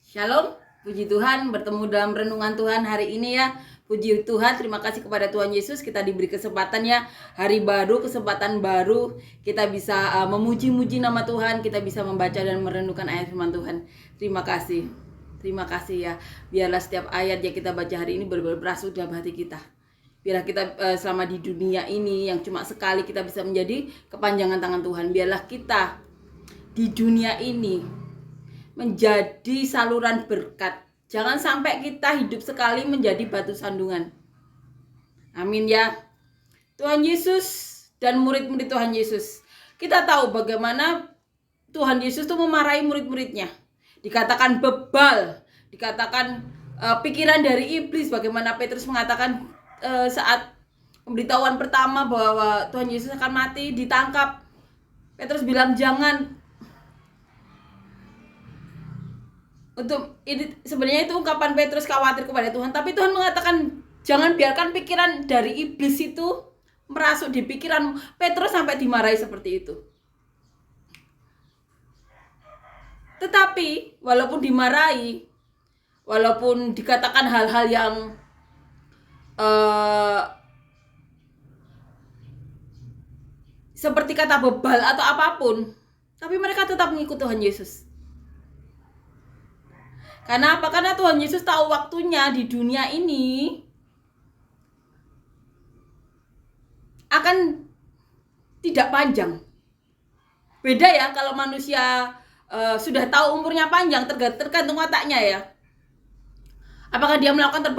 Shalom, puji Tuhan, bertemu dalam renungan Tuhan hari ini ya. Puji Tuhan, terima kasih kepada Tuhan Yesus, kita diberi kesempatan ya, hari baru, kesempatan baru, kita bisa memuji-muji nama Tuhan, kita bisa membaca dan merenungkan ayat firman Tuhan. Terima kasih ya. Biarlah setiap ayat yang kita baca hari ini berasuk dalam hati kita. Biarlah kita selama di dunia ini yang cuma sekali kita bisa menjadi kepanjangan tangan Tuhan. Biarlah kita di dunia ini menjadi saluran berkat. Jangan sampai kita hidup sekali menjadi batu sandungan. Amin ya. Tuhan Yesus dan murid-murid Tuhan Yesus. Kita tahu bagaimana Tuhan Yesus itu memarahi murid-muridnya. Dikatakan bebal, dikatakan pikiran dari iblis. Bagaimana Petrus mengatakan saat pemberitahuan pertama bahwa Tuhan Yesus akan mati, ditangkap. Petrus bilang jangan. Untuk ini sebenarnya itu ungkapan Petrus khawatir kepada Tuhan, tapi Tuhan mengatakan jangan biarkan pikiran dari iblis itu merasuk di pikiran. Petrus sampai dimarahi seperti itu. Tetapi walaupun dimarahi, walaupun dikatakan hal-hal yang seperti kata bebal atau apapun, tapi mereka tetap mengikuti Tuhan Yesus. Karena apa? Karena Tuhan Yesus tahu waktunya di dunia ini akan tidak panjang. Beda ya kalau manusia sudah tahu umurnya panjang, tergantung wataknya ya. Apakah dia melakukan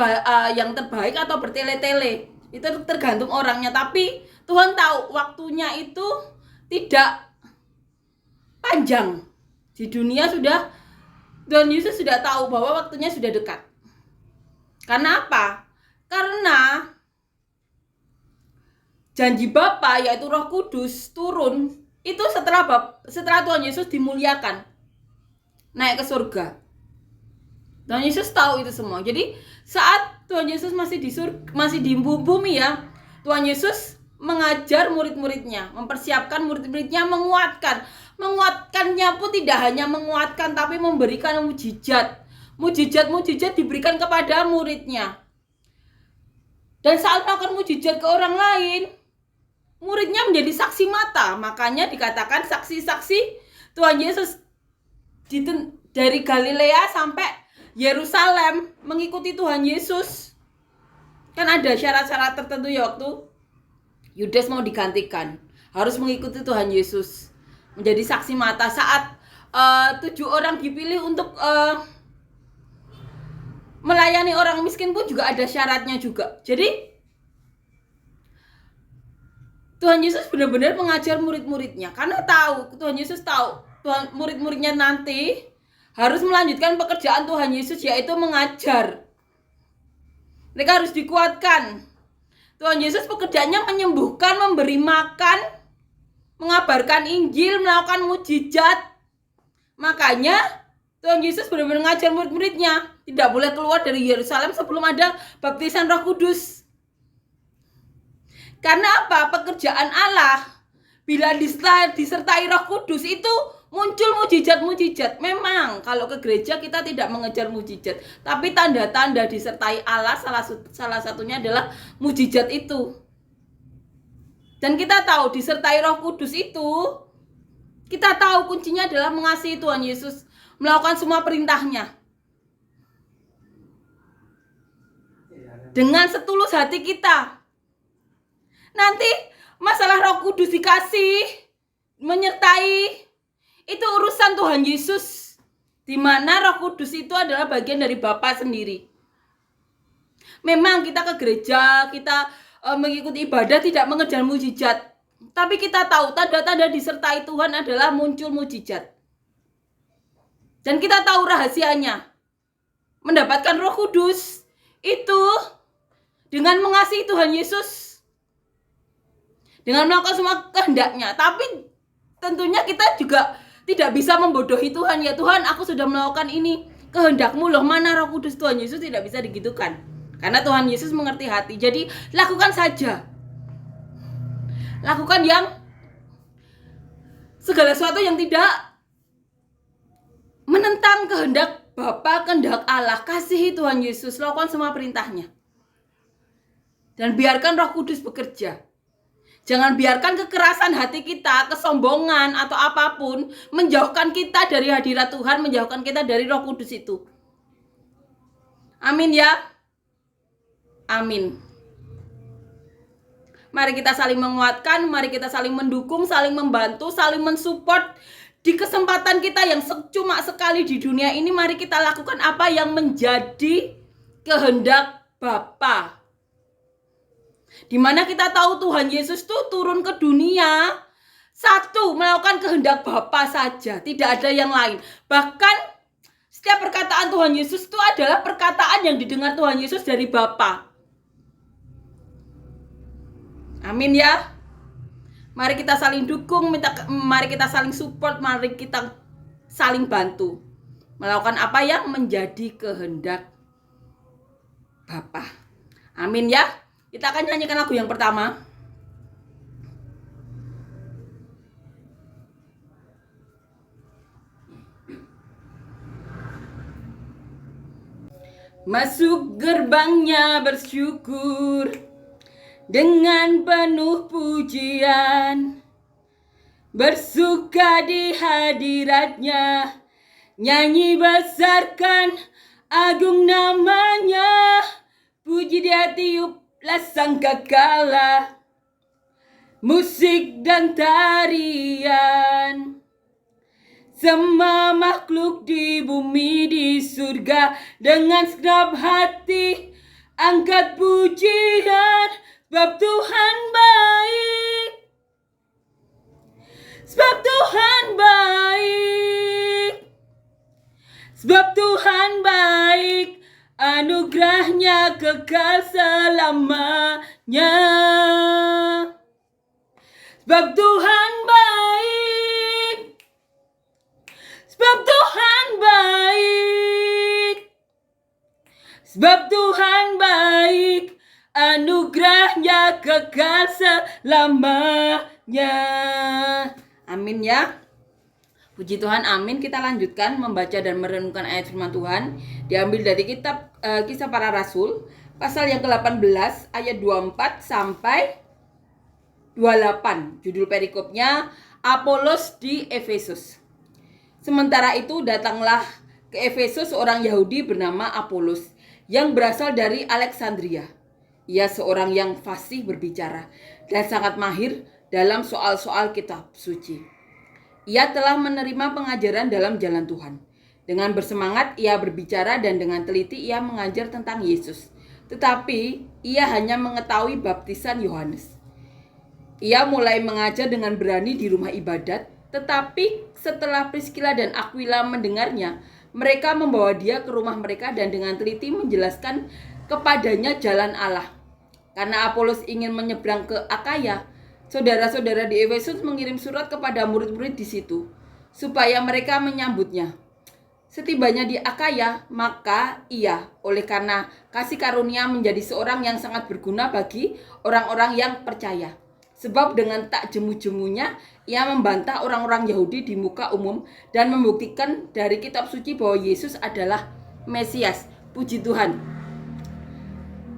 yang terbaik atau bertele-tele? Itu tergantung orangnya. Tapi Tuhan tahu waktunya itu tidak panjang. Di dunia Tuhan Yesus sudah tahu bahwa waktunya sudah dekat. Karena apa? Karena janji Bapa yaitu Roh Kudus turun itu setelah Tuhan Yesus dimuliakan, naik ke surga. Tuhan Yesus tahu itu semua. Jadi saat Tuhan Yesus masih di bumi ya, Tuhan Yesus mengajar murid-muridnya, mempersiapkan murid-muridnya, menguatkannya pun tidak hanya menguatkan, tapi memberikan mujizat. Mujizat diberikan kepada muridnya. Dan saat melakukan mujizat ke orang lain, muridnya menjadi saksi mata. Makanya dikatakan saksi-saksi Tuhan Yesus dari Galilea sampai Yerusalem mengikuti Tuhan Yesus. Kan ada syarat-syarat tertentu ya, waktu Yudas mau digantikan, harus mengikuti Tuhan Yesus, menjadi saksi mata. Saat 7 orang dipilih untuk melayani orang miskin pun juga ada syaratnya juga. Jadi Tuhan Yesus benar-benar mengajar murid-muridnya, karena Tuhan Yesus tahu murid-muridnya nanti harus melanjutkan pekerjaan Tuhan Yesus, yaitu mengajar. Mereka harus dikuatkan. Tuhan Yesus pekerjaannya menyembuhkan, memberi makan, mengabarkan Injil, melakukan mujizat. Makanya Tuhan Yesus benar-benar mengajar murid-muridnya tidak boleh keluar dari Yerusalem sebelum ada baptisan Roh Kudus. Karena apa? Pekerjaan Allah bila disertai Roh Kudus itu muncul mujizat-mujizat. Memang kalau ke gereja kita tidak mengejar mujizat, tapi tanda-tanda disertai Allah salah satunya adalah mujizat itu. Dan kita tahu disertai Roh Kudus itu, kita tahu kuncinya adalah mengasihi Tuhan Yesus, melakukan semua perintahnya dengan setulus hati kita. Nanti masalah Roh Kudus dikasih, menyertai, itu urusan Tuhan Yesus, di mana Roh Kudus itu adalah bagian dari Bapa sendiri. Memang kita ke gereja, kita mengikuti ibadah tidak mengejar mujizat, tapi kita tahu tanda-tanda disertai Tuhan adalah muncul mujizat. Dan kita tahu rahasianya. Mendapatkan Roh Kudus itu dengan mengasihi Tuhan Yesus, dengan melakukan semua kehendaknya. Tapi tentunya kita juga tidak bisa membodohi Tuhan. Ya Tuhan, aku sudah melakukan ini, kehendak-Mu loh, mana Roh Kudus? Tuhan Yesus tidak bisa digitukan, karena Tuhan Yesus mengerti hati. Jadi lakukan saja. Lakukan segala sesuatu yang tidak menentang kehendak Bapa, kehendak Allah, kasihi Tuhan Yesus, lakukan semua perintahnya. Dan biarkan Roh Kudus bekerja. Jangan biarkan kekerasan hati kita, kesombongan atau apapun menjauhkan kita dari hadirat Tuhan, menjauhkan kita dari Roh Kudus itu. Amin ya. Amin. Mari kita saling menguatkan, mari kita saling mendukung, saling membantu, saling mensupport. Di kesempatan kita yang cuma sekali di dunia ini, mari kita lakukan apa yang menjadi kehendak Bapa. Dimana kita tahu Tuhan Yesus tuh turun ke dunia, satu, melakukan kehendak Bapa saja, tidak ada yang lain. Bahkan setiap perkataan Tuhan Yesus itu adalah perkataan yang didengar Tuhan Yesus dari Bapa. Amin ya. Mari kita saling dukung, mari kita saling support, mari kita saling bantu. Melakukan apa yang menjadi kehendak Bapa. Amin ya. Kita akan nyanyikan lagu yang pertama. Masuk gerbangnya bersyukur dengan penuh pujian, bersuka di hadiratnya, nyanyi besarkan agung namanya, puji dia tiuplah sangkakala, musik dan tarian. Semua makhluk di bumi di surga dengan segenap hati angkat pujian, sebab Tuhan baik. Sebab Tuhan baik. Sebab Tuhan baik, anugerahnya kekal selamanya. Sebab Tuhan baik. Sebab Tuhan baik. Sebab Tuhan baik, anugerahnya kekal selamanya. Amin ya. Puji Tuhan, amin. Kita lanjutkan membaca dan merenungkan ayat firman Tuhan. Diambil dari kitab Kisah Para Rasul, pasal yang ke-18, ayat 24 sampai 28. Judul perikopnya, Apolos di Efesus. Sementara itu datanglah ke Efesus seorang Yahudi bernama Apolos yang berasal dari Alexandria. Ia seorang yang fasih berbicara dan sangat mahir dalam soal-soal kitab suci. Ia telah menerima pengajaran dalam jalan Tuhan. Dengan bersemangat ia berbicara dan dengan teliti ia mengajar tentang Yesus. Tetapi ia hanya mengetahui baptisan Yohanes. Ia mulai mengajar dengan berani di rumah ibadat, tetapi setelah Priskila dan Aquila mendengarnya, mereka membawa dia ke rumah mereka dan dengan teliti menjelaskan kepadanya jalan Allah. Karena Apolos ingin menyeberang ke Akaya, saudara-saudara di Efesus mengirim surat kepada murid-murid di situ, supaya mereka menyambutnya. Setibanya di Akaya, maka ia, oleh karena kasih karunia, menjadi seorang yang sangat berguna bagi orang-orang yang percaya. Sebab dengan tak jemu-jemunya, ia membantah orang-orang Yahudi di muka umum dan membuktikan dari kitab suci bahwa Yesus adalah Mesias. Puji Tuhan.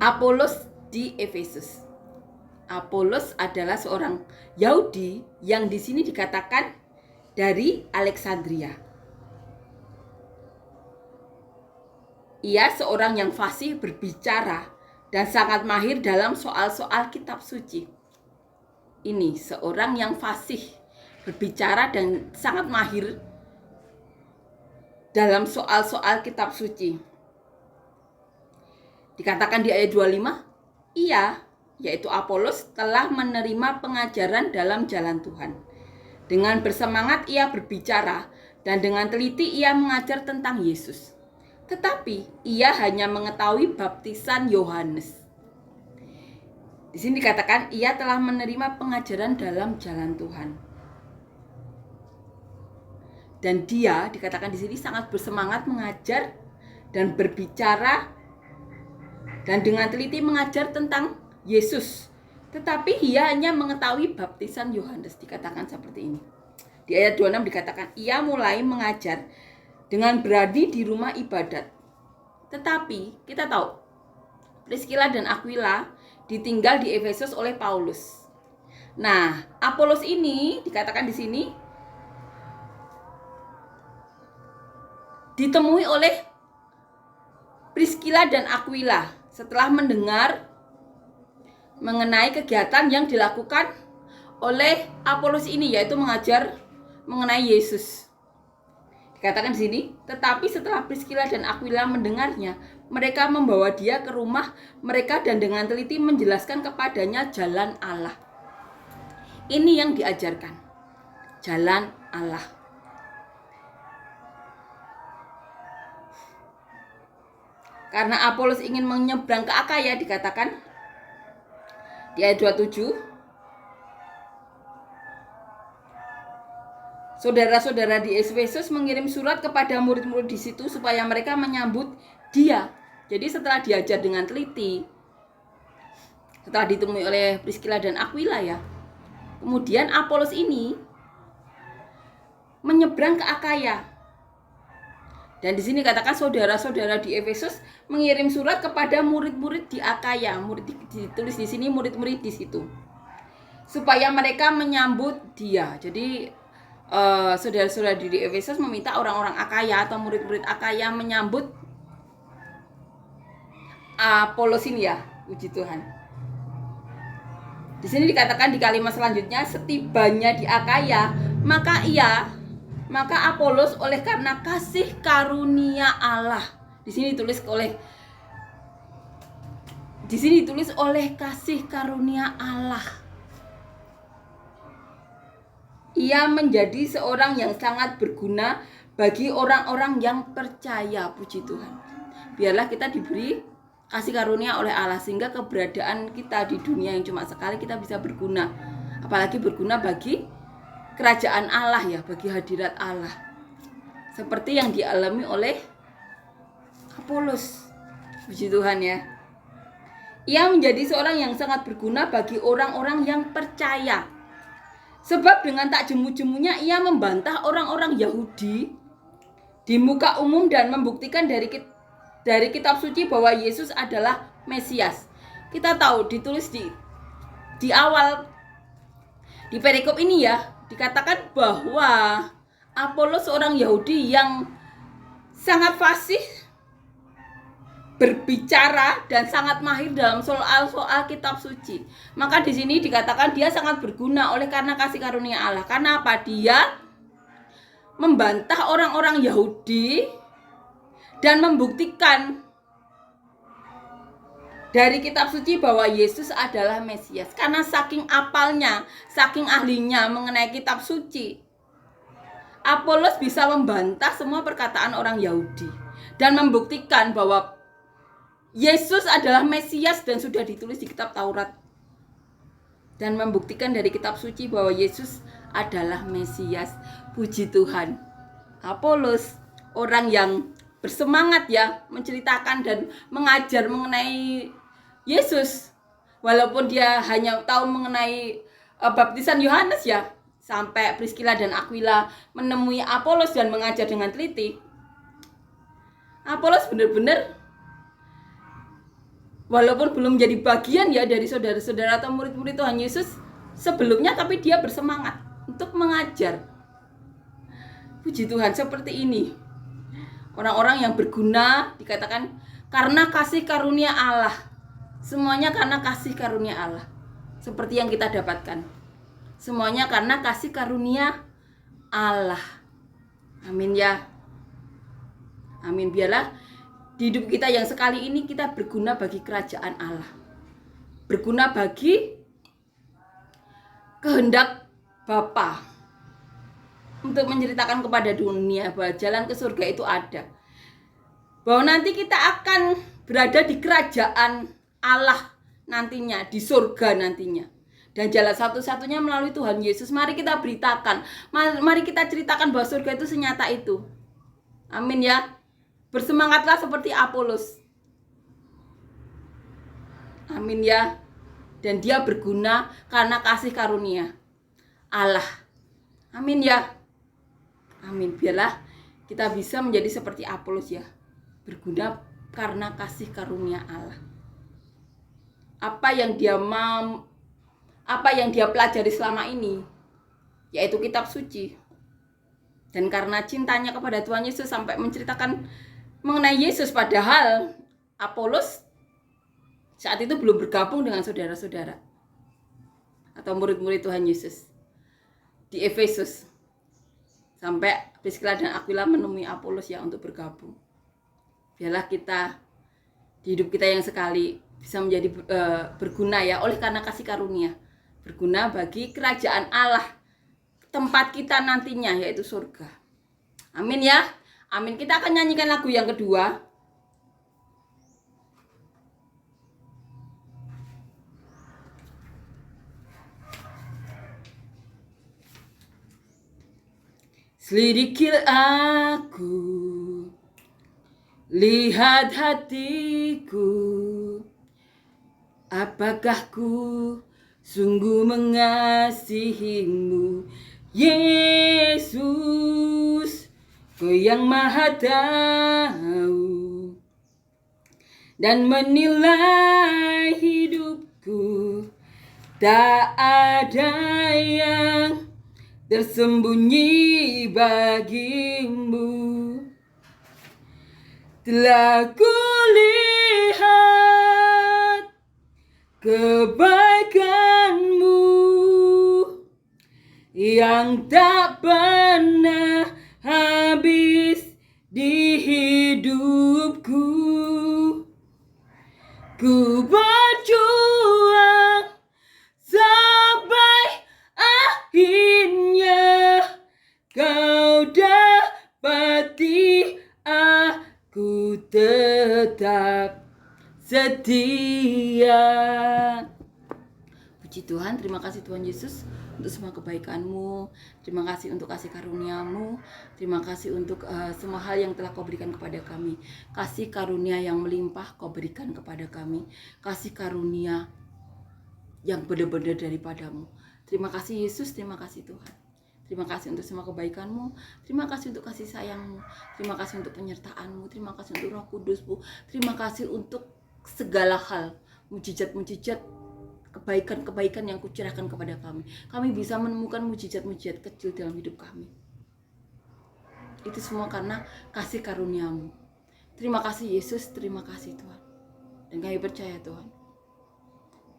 Apolos di Efesus. Apolos adalah seorang Yahudi yang di sini dikatakan dari Alexandria. Ia seorang yang fasih berbicara dan sangat mahir dalam soal-soal kitab suci. Ini seorang yang fasih berbicara dan sangat mahir dalam soal-soal kitab suci. Dikatakan di ayat 25, ia, yaitu Apolos, telah menerima pengajaran dalam jalan Tuhan. Dengan bersemangat ia berbicara dan dengan teliti ia mengajar tentang Yesus. Tetapi ia hanya mengetahui baptisan Yohanes. Di sini dikatakan ia telah menerima pengajaran dalam jalan Tuhan. Dan dia dikatakan di sini sangat bersemangat mengajar dan berbicara dan dengan teliti mengajar tentang Yesus. Tetapi ia hanya mengetahui baptisan Yohanes, dikatakan seperti ini. Di ayat 26 dikatakan ia mulai mengajar dengan berani di rumah ibadat. Tetapi kita tahu Priskila dan Aquila ditinggal di Efesus oleh Paulus. Nah, Apolos ini dikatakan di sini ditemui oleh Priskila dan Aquila setelah mendengar mengenai kegiatan yang dilakukan oleh Apolos ini, yaitu mengajar mengenai Yesus. Dikatakan di sini, tetapi setelah Priskila dan Aquila mendengarnya, mereka membawa dia ke rumah mereka dan dengan teliti menjelaskan kepadanya jalan Allah. Ini yang diajarkan, jalan Allah. Karena Apolos ingin menyeberang ke Akaya, dikatakan di ayat 27, saudara-saudara di Efesus mengirim surat kepada murid-murid di situ supaya mereka menyambut dia. Jadi setelah diajar dengan teliti, setelah ditemui oleh Priskila dan Aquila ya, kemudian Apolos ini menyeberang ke Akaya. Dan di sini katakan saudara-saudara di Efesus mengirim surat kepada murid-murid di Akaya. Ditulis di sini murid-murid di situ, supaya mereka menyambut dia. Jadi saudara-saudara di Efesus meminta orang-orang Akaya atau murid-murid Akaya menyambut Apolos ini ya, puji Tuhan. Di sini dikatakan di kalimat selanjutnya, setibanya di Akaya, maka Apolos oleh karena kasih karunia Allah. Di sini ditulis oleh kasih karunia Allah. Ia menjadi seorang yang sangat berguna bagi orang-orang yang percaya, puji Tuhan. Biarlah kita diberi kasih karunia oleh Allah sehingga keberadaan kita di dunia yang cuma sekali kita bisa berguna. Apalagi berguna bagi kerajaan Allah ya, bagi hadirat Allah. Seperti yang dialami oleh Apolos. Puji Tuhan ya. Ia menjadi seorang yang sangat berguna bagi orang-orang yang percaya. Sebab dengan tak jemu-jemunya ia membantah orang-orang Yahudi di muka umum dan membuktikan dari kitab suci bahwa Yesus adalah Mesias. Kita tahu ditulis di awal di perikop ini ya, dikatakan bahwa Apolos seorang Yahudi yang sangat fasih berbicara dan sangat mahir dalam soal kitab suci. Maka di sini dikatakan dia sangat berguna oleh karena kasih karunia Allah. Karena apa? Dia membantah orang-orang Yahudi dan membuktikan dari kitab suci bahwa Yesus adalah Mesias. Karena saking apalnya, saking ahlinya mengenai kitab suci, Apolos bisa membantah semua perkataan orang Yahudi dan membuktikan bahwa Yesus adalah Mesias dan sudah ditulis di kitab Taurat. Dan membuktikan dari kitab suci bahwa Yesus adalah Mesias. Puji Tuhan. Apolos, orang yang bersemangat ya menceritakan dan mengajar mengenai Yesus. Walaupun dia hanya tahu mengenai baptisan Yohanes ya. Sampai Priskila dan Aquila menemui Apolos dan mengajar dengan teliti. Apolos benar-benar walaupun belum menjadi bagian ya dari saudara-saudara atau murid-murid Tuhan Yesus sebelumnya, tapi dia bersemangat untuk mengajar. Puji Tuhan, seperti ini. Orang-orang yang berguna dikatakan karena kasih karunia Allah. Semuanya karena kasih karunia Allah. Seperti yang kita dapatkan. Semuanya karena kasih karunia Allah. Amin ya. Amin. Biarlah di hidup kita yang sekali ini kita berguna bagi kerajaan Allah. Berguna bagi kehendak Bapa. Untuk menceritakan kepada dunia bahwa jalan ke surga itu ada. Bahwa nanti kita akan berada di kerajaan Allah nantinya, di surga nantinya. Dan jalan satu-satunya melalui Tuhan Yesus. Mari kita beritakan, mari kita ceritakan bahwa surga itu senyata itu. Amin ya. Bersemangatlah seperti Apolos. Amin ya. Dan dia berguna karena kasih karunia Allah. Amin ya. Amin. Biarlah kita bisa menjadi seperti Apolos ya, berguna karena kasih karunia Allah. Apa yang dia pelajari selama ini, yaitu kitab suci. Dan karena cintanya kepada Tuhan Yesus sampai menceritakan mengenai Yesus, padahal Apolos saat itu belum bergabung dengan saudara-saudara atau murid-murid Tuhan Yesus di Efesus. Sampai Priskila dan Aquila menemui Apolos ya untuk bergabung. Biarlah kita di hidup kita yang sekali bisa menjadi berguna ya, oleh karena kasih karunia, berguna bagi kerajaan Allah, tempat kita nantinya yaitu surga. Amin ya. Amin. Kita akan nyanyikan lagu yang kedua. Selidikilah aku, lihat hatiku, apakah ku sungguh mengasihimu, Yesus, Kau yang maha tahu dan menilai hidupku. Tak ada yang tersembunyi bagimu. Telah kulihat kebaikanmu yang tak pernah habis di hidupku. Ku berjuang sampai akhirnya Kau dapati aku tetap setia. Puji Tuhan, terima kasih Tuhan Yesus untuk semua kebaikan-Mu. Terima kasih untuk kasih karunia-Mu. Terima kasih untuk semua hal yang telah Kau berikan kepada kami. Kasih karunia yang melimpah Kau berikan kepada kami. Kasih karunia yang benar-benar daripada-Mu. Terima kasih Yesus, terima kasih Tuhan. Terima kasih untuk semua kebaikan-Mu. Terima kasih untuk kasih sayang-Mu. Terima kasih untuk penyertaan-Mu. Terima kasih untuk Roh Kudus-Mu. Terima kasih untuk segala hal, mujizat-mujizat, kebaikan-kebaikan yang Kucurahkan kepada kami. Kami bisa menemukan mujizat-mujizat kecil dalam hidup kami. Itu semua karena kasih karunia-Mu. Terima kasih Yesus, terima kasih Tuhan. Dan kami percaya Tuhan,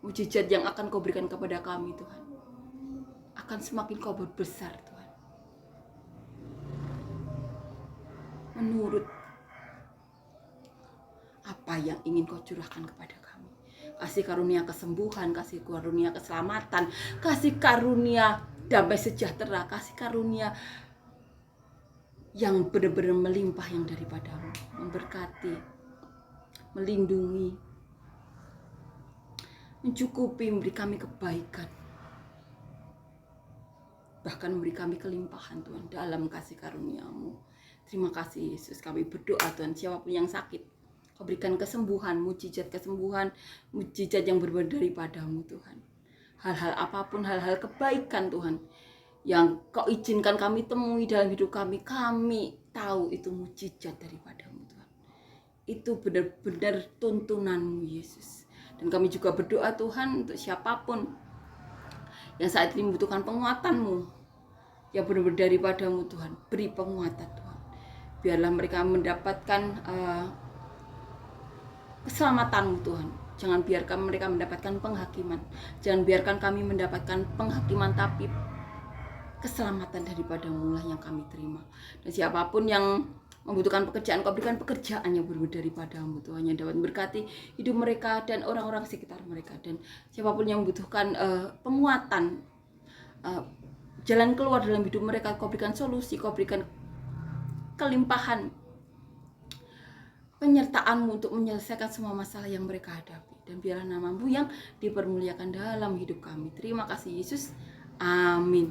mujizat yang akan Kau berikan kepada kami Tuhan akan semakin Kau berbesar Tuhan, menurut apa yang ingin Kau curahkan kepada kami. Kasih karunia kesembuhan, kasih karunia keselamatan, kasih karunia damai sejahtera, kasih karunia yang benar-benar melimpah yang daripada-Mu, memberkati, melindungi, mencukupi, memberi kami kebaikan, bahkan memberi kami kelimpahan Tuhan dalam kasih karunia-Mu. Terima kasih Yesus. Kami berdoa Tuhan, siapapun yang sakit, Kau berikan kesembuhan, mujizat kesembuhan, mujizat yang berbeda daripada-Mu Tuhan. Hal-hal apapun, hal-hal kebaikan Tuhan yang Kau izinkan kami temui dalam hidup kami, kami tahu itu mujizat daripada-Mu Tuhan. Itu benar-benar tuntunan-Mu Yesus. Dan kami juga berdoa Tuhan untuk siapapun yang saat ini membutuhkan penguatan-Mu yang benar-benar daripada-Mu Tuhan, beri penguatan Tuhan. Biarlah mereka mendapatkan keselamatan-Mu Tuhan. Jangan biarkan mereka mendapatkan penghakiman. Jangan biarkan kami mendapatkan penghakiman, tapi keselamatan daripada-Mu lah yang kami terima. Dan siapapun yang membutuhkan pekerjaan, Kau berikan pekerjaan yang berbeda daripada-Mu Tuhan, yang dapat memberkati hidup mereka dan orang-orang sekitar mereka. Dan siapapun yang membutuhkan penguatan, jalan keluar dalam hidup mereka, Kau berikan solusi, Kau berikan kelimpahan penyertaan-Mu untuk menyelesaikan semua masalah yang mereka hadapi. Dan biarlah nama-Mu yang dipermuliakan dalam hidup kami. Terima kasih Yesus. Amin.